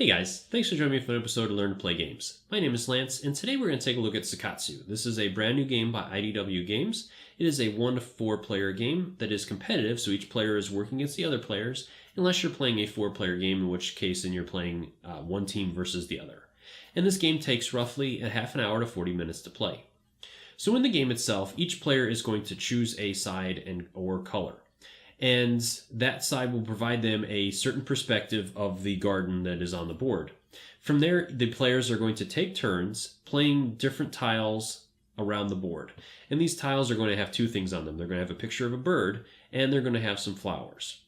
Hey guys, thanks for joining me for an episode to Learn to Play Games. My name is Lance, and today we're going to take a look at Seikatsu. This is a brand new game by IDW Games. It is a 1 to 4 player game that is competitive, so each player is working against the other players, unless you're playing a 4 player game, in which case then you're playing one team versus the other. And this game takes roughly a half an hour to 40 minutes to play. So in the game itself, each player is going to choose a side or color. And that side will provide them a certain perspective of the garden that is on the board. From there, the players are going to take turns playing different tiles around the board. And these tiles are going to have 2 things on them. They're going to have a picture of a bird, and they're going to have some flowers.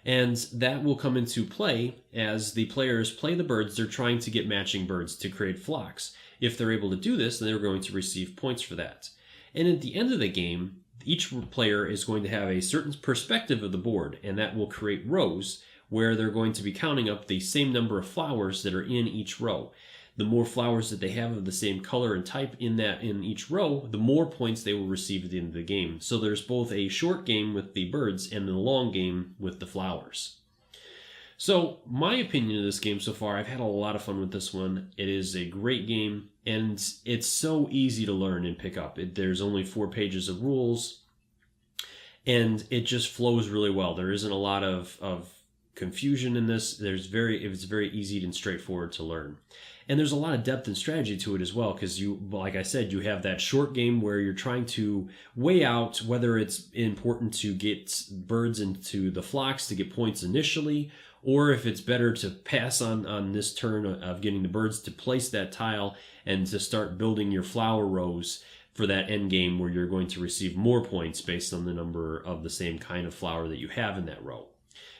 And that will come into play as the players play the birds. They're trying to get matching birds to create flocks. If they're able to do this, then they're going to receive points for that. And at the end of the game, each player is going to have a certain perspective of the board, and that will create rows where they're going to be counting up the same number of flowers that are in each row. The more flowers that they have of the same color and type in each row, the more points they will receive at the end of the game. So there's both a short game with the birds and the long game with the flowers. So my opinion of this game so far, I've had a lot of fun with this one. It is a great game, and it's so easy to learn and pick up. There's only 4 pages of rules, and it just flows really well. There isn't a lot of confusion in this. It's very easy and straightforward to learn. And there's a lot of depth and strategy to it as well, because like I said, you have that short game where you're trying to weigh out whether it's important to get birds into the flocks to get points initially, or if it's better to pass on this turn of getting the birds to place that tile and to start building your flower rows for that end game where you're going to receive more points based on the number of the same kind of flower that you have in that row.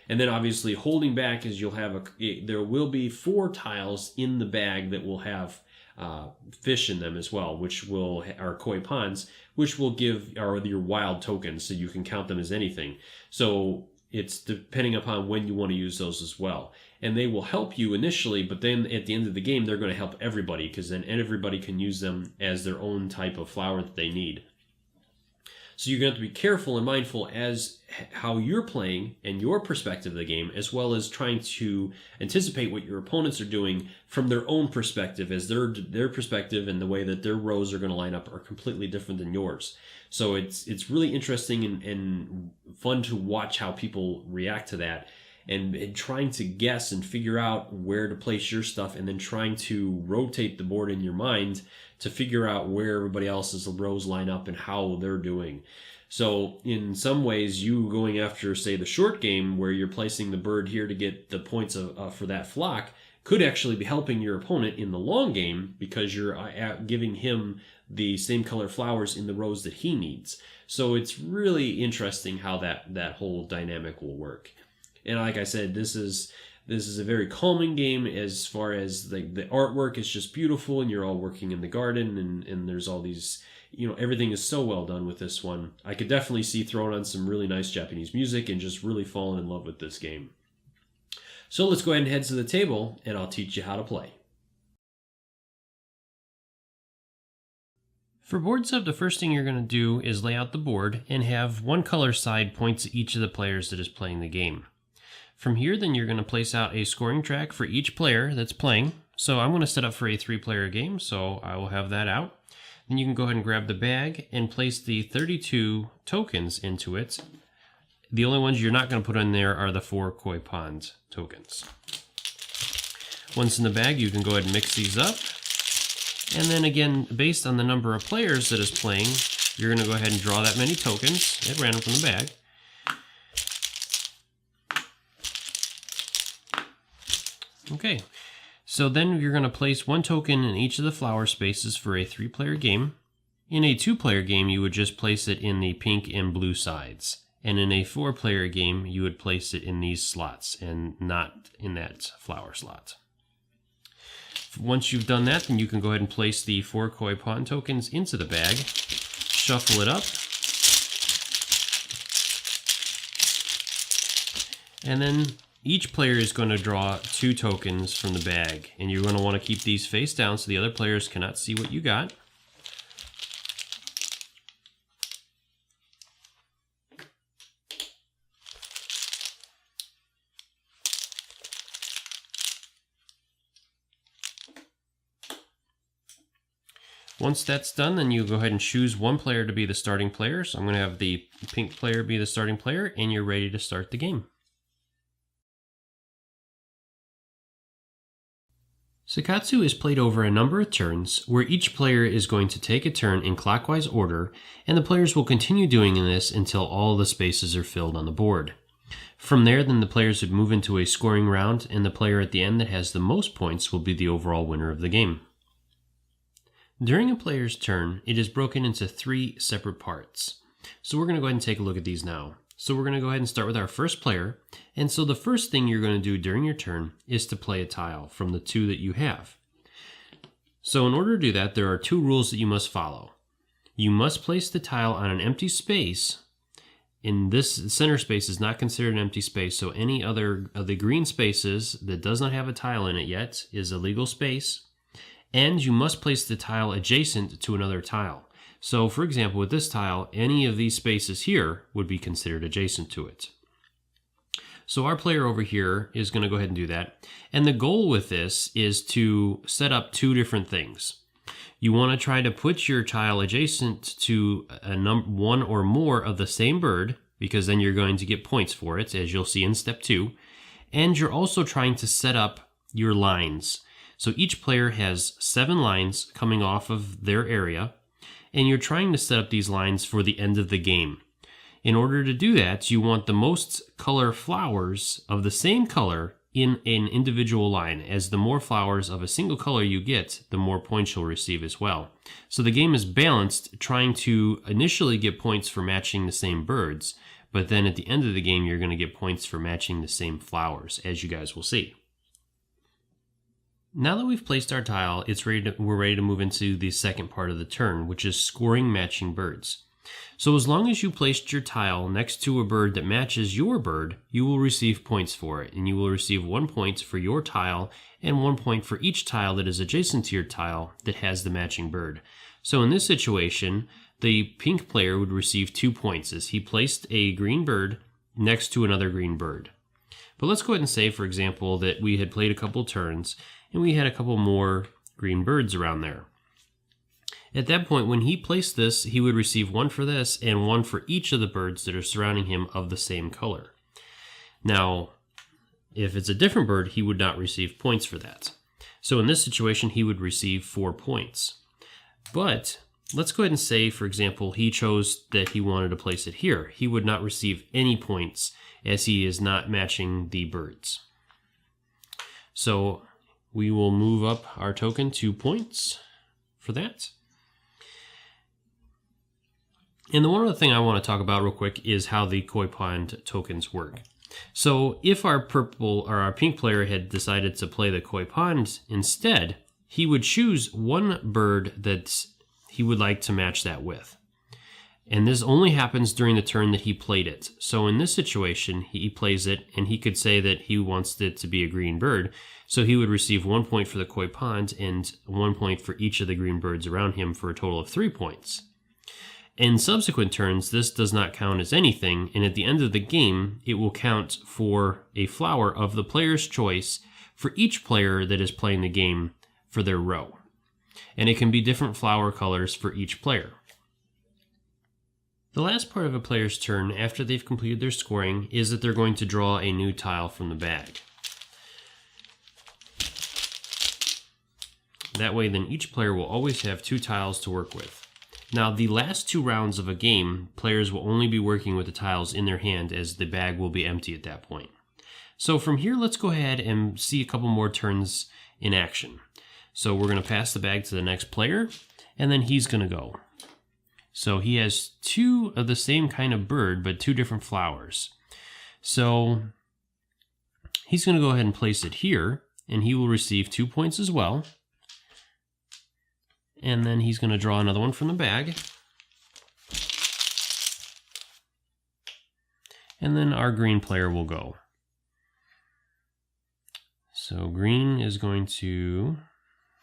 And then obviously holding back is there will be 4 tiles in the bag that will have fish in them as well, which are koi ponds, which will are your wild tokens, so you can count them as anything. So it's depending upon when you want to use those as well. And they will help you initially, but then at the end of the game, they're going to help everybody, because then everybody can use them as their own type of flower that they need. So you're going to have to be careful and mindful as how you're playing and your perspective of the game, as well as trying to anticipate what your opponents are doing from their own perspective, as their perspective and the way that their rows are going to line up are completely different than yours. So it's really interesting and fun to watch how people react to that, and trying to guess and figure out where to place your stuff, and then trying to rotate the board in your mind to figure out where everybody else's rows line up and how they're doing. So in some ways, you going after, say, the short game where you're placing the bird here to get the points for that flock could actually be helping your opponent in the long game, because you're giving him the same color flowers in the rows that he needs. So it's really interesting how that whole dynamic will work. And like I said, this is a very calming game as far as the artwork is just beautiful, and you're all working in the garden, and there's all these, everything is so well done with this one. I could definitely see throwing on some really nice Japanese music and just really falling in love with this game. So let's go ahead and head to the table, and I'll teach you how to play. For board sub, the first thing you're going to do is lay out the board and have one color side point to each of the players that is playing the game. From here, then you're going to place out a scoring track for each player that's playing. So I'm going to set up for a 3-player game, so I will have that out. Then you can go ahead and grab the bag and place the 32 tokens into it. The only ones you're not going to put in there are the 4 koi pond tokens. Once in the bag, you can go ahead and mix these up. And then again, based on the number of players that is playing, you're going to go ahead and draw that many tokens at random from the bag. Okay, so then you're going to place 1 token in each of the flower spaces for a 3-player game. In a 2-player game, you would just place it in the pink and blue sides. And in a 4-player game, you would place it in these slots and not in that flower slot. Once you've done that, then you can go ahead and place the 4 koi pond tokens into the bag, shuffle it up, and then each player is going to draw 2 tokens from the bag, and you're going to want to keep these face down so the other players cannot see what you got. Once that's done, then you go ahead and choose one player to be the starting player. So I'm going to have the pink player be the starting player, and you're ready to start the game. Seikatsu is played over a number of turns, where each player is going to take a turn in clockwise order, and the players will continue doing this until all the spaces are filled on the board. From there, then the players would move into a scoring round, and the player at the end that has the most points will be the overall winner of the game. During a player's turn, it is broken into 3 separate parts. So we're going to go ahead and take a look at these now. So we're going to go ahead and start with our first player. And so the first thing you're going to do during your turn is to play a tile from the 2 that you have. So in order to do that, there are 2 rules that you must follow. You must place the tile on an empty space. In this center space is not considered an empty space, so any other of the green spaces that does not have a tile in it yet is a legal space. And you must place the tile adjacent to another tile. So for example, with this tile, any of these spaces here would be considered adjacent to it. So our player over here is going to go ahead and do that. And the goal with this is to set up 2 different things. You want to try to put your tile adjacent to one or more of the same bird, because then you're going to get points for it, as you'll see in step 2. And you're also trying to set up your lines. So each player has 7 lines coming off of their area, and you're trying to set up these lines for the end of the game. In order to do that, you want the most color flowers of the same color in an individual line, as the more flowers of a single color you get, the more points you'll receive as well. So the game is balanced, trying to initially get points for matching the same birds, but then at the end of the game, you're going to get points for matching the same flowers, as you guys will see. Now that we've placed our tile, we're ready to move into the second part of the turn, which is scoring matching birds. So as long as you placed your tile next to a bird that matches your bird, you will receive points for it, and you will receive 1 point for your tile and 1 point for each tile that is adjacent to your tile that has the matching bird. So in this situation, the pink player would receive 2 points as he placed a green bird next to another green bird. But let's go ahead and say, for example, that we had played a couple turns and we had a couple more green birds around there. At that point, when he placed this, he would receive 1 for this and 1 for each of the birds that are surrounding him of the same color. Now, if it's a different bird, he would not receive points for that. So in this situation, he would receive 4 points. But let's go ahead and say, for example, he chose that he wanted to place it here. He would not receive any points as he is not matching the birds. So we will move up our token 2 points for that. And the one other thing I want to talk about real quick is how the koi pond tokens work. So if our pink player had decided to play the koi pond instead, he would choose 1 bird that he would like to match that with. And this only happens during the turn that he played it. So in this situation, he plays it, and he could say that he wants it to be a green bird. So he would receive 1 point for the koi pond and 1 point for each of the green birds around him for a total of 3 points. In subsequent turns, this does not count as anything, and at the end of the game, it will count for a flower of the player's choice for each player that is playing the game for their row. And it can be different flower colors for each player. The last part of a player's turn after they've completed their scoring is that they're going to draw a new tile from the bag. That way then each player will always have 2 tiles to work with. Now the last 2 rounds of a game, players will only be working with the tiles in their hand as the bag will be empty at that point. So from here, let's go ahead and see a couple more turns in action. So we're going to pass the bag to the next player, and then he's going to go. So he has 2 of the same kind of bird, but 2 different flowers. So he's going to go ahead and place it here, and he will receive 2 points as well. And then he's going to draw another one from the bag. And then our green player will go. So green is going to,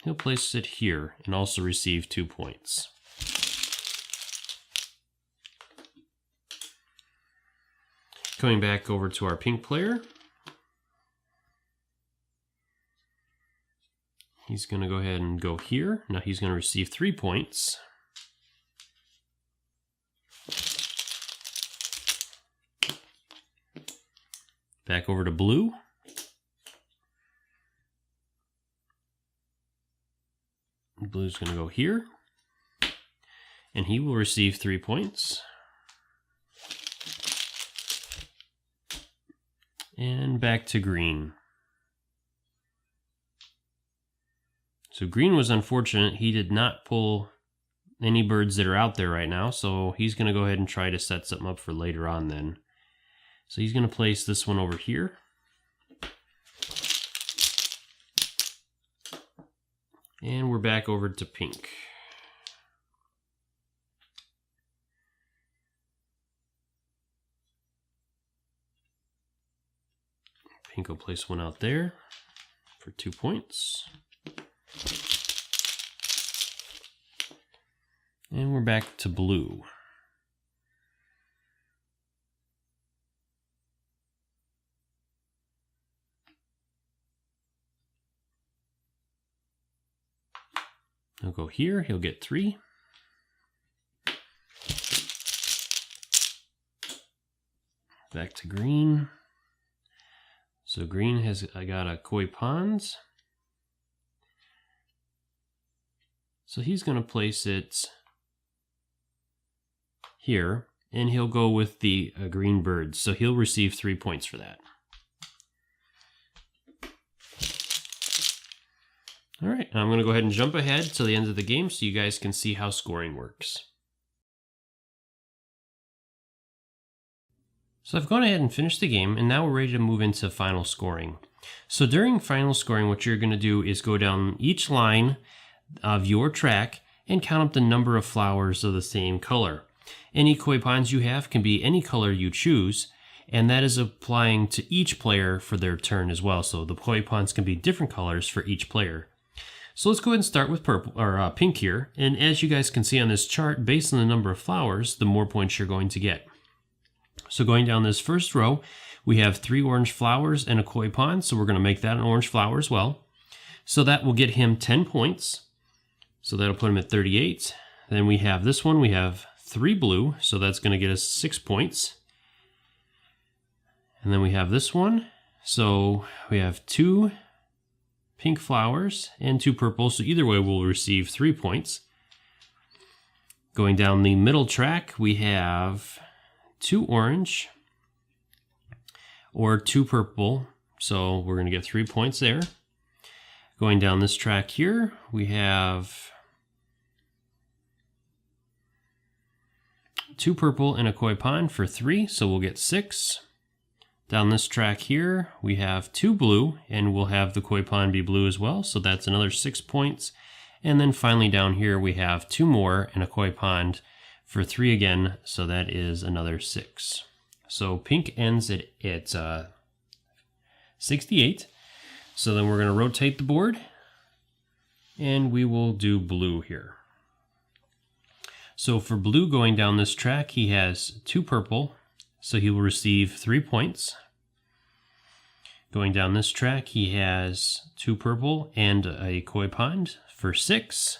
he'll place it here and also receive 2 points. Coming back over to our pink player. He's going to go ahead and go here. Now he's going to receive 3 points. Back over to blue. Blue's going to go here. And he will receive 3 points. And back to green. So green was unfortunate. He did not pull any birds that are out there right now, so he's going to go ahead and try to set something up for later on then. So he's going to place this one over here. And we're back over to pink. Pink will place one out there for 2 points. And we're back to blue. He'll go here, he'll get 3. Back to green. So green has got a koi ponds. So he's going to place it here, and he'll go with the green birds. So he'll receive 3 points for that. All right, I'm going to go ahead and jump ahead to the end of the game so you guys can see how scoring works. So I've gone ahead and finished the game, and now we're ready to move into final scoring. So during final scoring, what you're going to do is go down each line of your track and count up the number of flowers of the same color. Any koi ponds you have can be any color you choose, and that is applying to each player for their turn as well. So the koi ponds can be different colors for each player. So let's go ahead and start with purple or pink here. And as you guys can see on this chart, based on the number of flowers, the more points you're going to get. So going down this first row, we have 3 orange flowers and a koi pond. So we're going to make that an orange flower as well. So that will get him 10 points. So that'll put him at 38. Then we have this one. We have 3 blue. So that's going to get us 6 points. And then we have this one. So we have 2 pink flowers and 2 purple. So either way, we'll receive 3 points. Going down the middle track, we have 2 orange or 2 purple. So we're going to get 3 points there. Going down this track here, we have 2 purple and a koi pond for 3, so we'll get 6. Down this track here, we have 2 blue, and we'll have the koi pond be blue as well, so that's another 6 points. And then finally down here, we have 2 more and a koi pond for 3 again, so that is another 6. So pink ends at 68. So then we're going to rotate the board, and we will do blue here. So for blue going down this track, he has 2 purple, so he will receive 3 points. Going down this track, he has 2 purple and a koi pond for 6.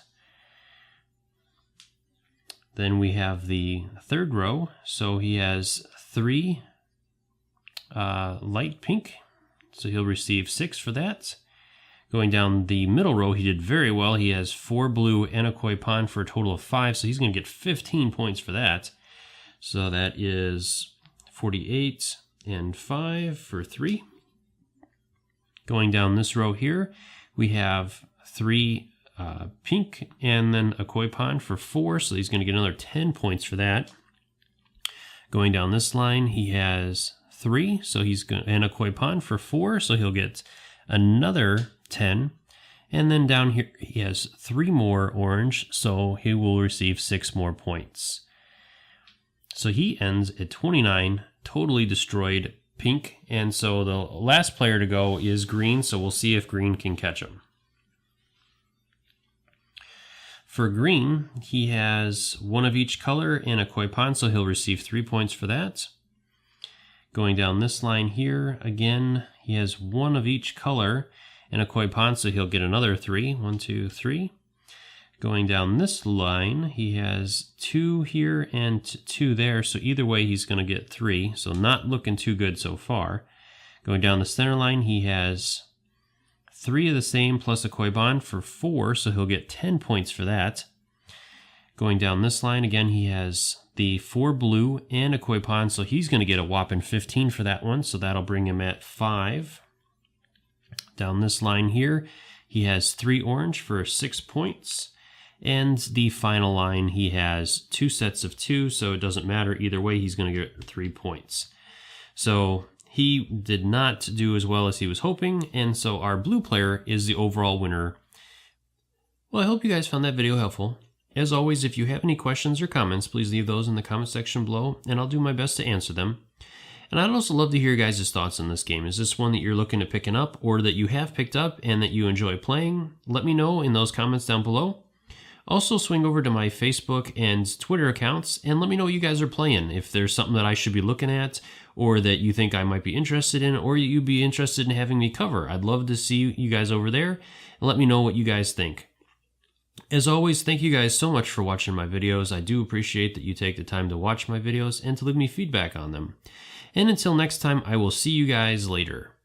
Then we have the third row, so he has 3 light pink. So he'll receive 6 for that. Going down the middle row, he did very well. He has 4 blue and a koi pond for a total of 5. So he's going to get 15 points for that. So that is 48 and 5 for 3. Going down this row here, we have 3 pink and then a koi pond for 4. So he's going to get another 10 points for that. Going down this line, he has 3, so he's going and a koi pond for 4, so he'll get another 10. And then down here he has 3 more orange, so he will receive 6 more points. So he ends at 29, totally destroyed pink, and so the last player to go is green, so we'll see if green can catch him. For green, he has 1 of each color and a koi pond, so he'll receive 3 points for that. Going down this line here, again, he has 1 of each color, and a koi pond, so he'll get another 3. 1, 2, 3. Going down this line, he has 2 here and 2 there, so either way he's going to get 3, so not looking too good so far. Going down the center line, he has 3 of the same plus a koi bond for 4, so he'll get 10 points for that. Going down this line, again, he has the 4 blue and a koi pond, so he's going to get a whopping 15 for that one, so that'll bring him at 5. Down this line here, he has 3 orange for 6 points. And the final line, he has 2 sets of 2, so it doesn't matter. Either way, he's going to get 3 points. So he did not do as well as he was hoping, and so our blue player is the overall winner. Well, I hope you guys found that video helpful. As always, if you have any questions or comments, please leave those in the comment section below, and I'll do my best to answer them. And I'd also love to hear your guys' thoughts on this game. Is this one that you're looking at picking up, or that you have picked up and that you enjoy playing? Let me know in those comments down below. Also, swing over to my Facebook and Twitter accounts and let me know what you guys are playing. If there's something that I should be looking at, or that you think I might be interested in, or you'd be interested in having me cover. I'd love to see you guys over there, and let me know what you guys think. As always, thank you guys so much for watching my videos. I do appreciate that you take the time to watch my videos and to leave me feedback on them. And until next time, I will see you guys later.